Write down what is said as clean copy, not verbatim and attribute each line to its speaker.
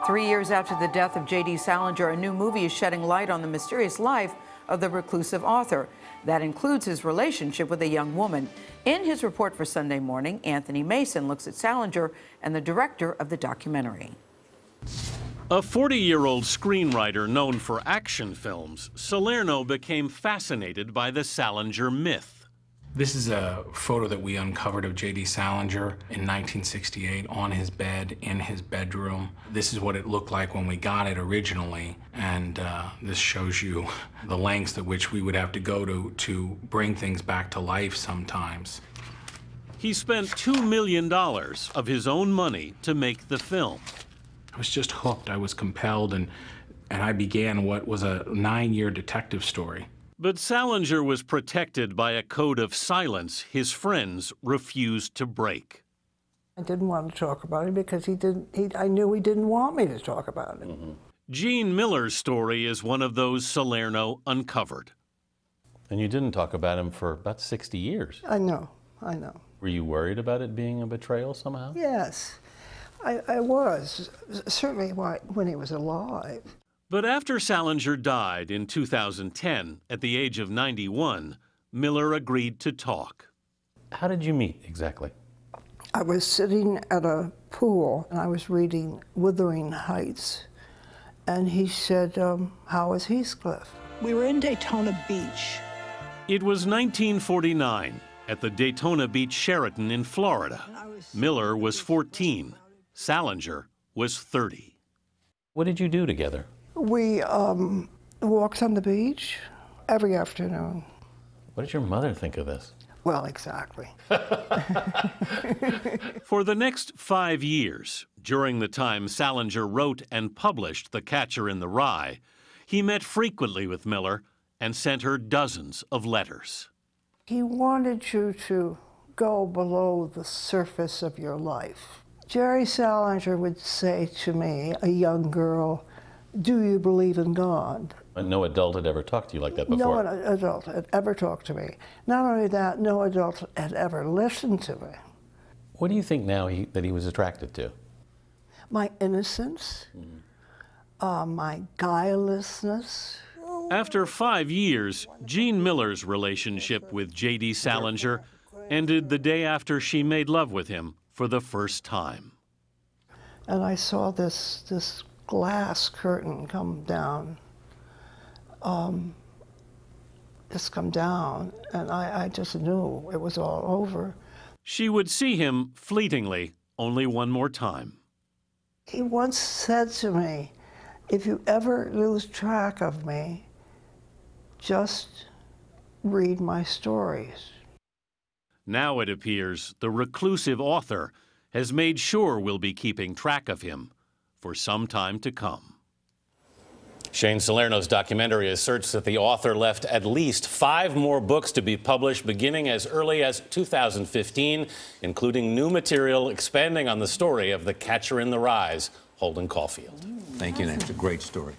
Speaker 1: 3 years after the death of J.D. Salinger, a new movie is shedding light on the mysterious life of the reclusive author. That includes his relationship with a young woman. In his report for Sunday Morning, Anthony Mason looks at Salinger and the director of the documentary.
Speaker 2: A 40-year-old screenwriter known for action films, Salerno became fascinated by the Salinger myth.
Speaker 3: This is a photo that we uncovered of J.D. Salinger in 1968 on his bed in his bedroom. This is what it looked like when we got it originally, and this shows you the lengths at which we would have to go to bring things back to life sometimes.
Speaker 2: He spent $2 million of his own money to make the film.
Speaker 3: I was just hooked. I was compelled, and I began what was a 9-year detective story.
Speaker 2: But Salinger was protected by a code of silence his friends refused to break.
Speaker 4: I didn't want to talk about it because I knew he didn't want me to talk about it.
Speaker 2: Gene Miller's story is one of those Salerno uncovered.
Speaker 5: And you didn't talk about him for about 60 years.
Speaker 4: I know.
Speaker 5: Were you worried about it being a betrayal somehow?
Speaker 4: Yes, I was, certainly when he was alive.
Speaker 2: But after Salinger died in 2010, at the age of 91, Miller agreed to talk.
Speaker 5: How did you meet exactly?
Speaker 4: I was sitting at a pool and I was reading Wuthering Heights, and he said, how is Heathcliff?
Speaker 6: We were in Daytona Beach.
Speaker 2: It was 1949 at the Daytona Beach Sheraton in Florida. Miller was 14. Salinger was 30.
Speaker 5: What did you do together?
Speaker 4: We walked on the beach every afternoon.
Speaker 5: What did your mother think of this?
Speaker 4: Well, exactly.
Speaker 2: For the next 5 years, during the time Salinger wrote and published The Catcher in the Rye, he met frequently with Miller and sent her dozens of letters.
Speaker 4: He wanted you to go below the surface of your life. Jerry Salinger would say to me, a young girl, do you believe in God?
Speaker 5: But no adult had ever talked to you like that before?
Speaker 4: No adult had ever talked to me. Not only that, no adult had ever listened to me.
Speaker 5: What do you think now that he was attracted to?
Speaker 4: My innocence, my guilelessness.
Speaker 2: After 5 years, Gene Miller's relationship with J.D. Salinger ended the day after she made love with him for the first time.
Speaker 4: And I saw this glass curtain come down, and I just knew it was all over.
Speaker 2: She would see him fleetingly only one more time.
Speaker 4: He once said to me, if you ever lose track of me, just read my stories.
Speaker 2: Now it appears the reclusive author has made sure we'll be keeping track of him for some time to come.
Speaker 5: Shane Salerno's documentary asserts that the author left at least 5 more books to be published beginning as early as 2015, including new material expanding on the story of The Catcher in the Rye, Holden Caulfield.
Speaker 7: Thank you, Nick. It's a great story.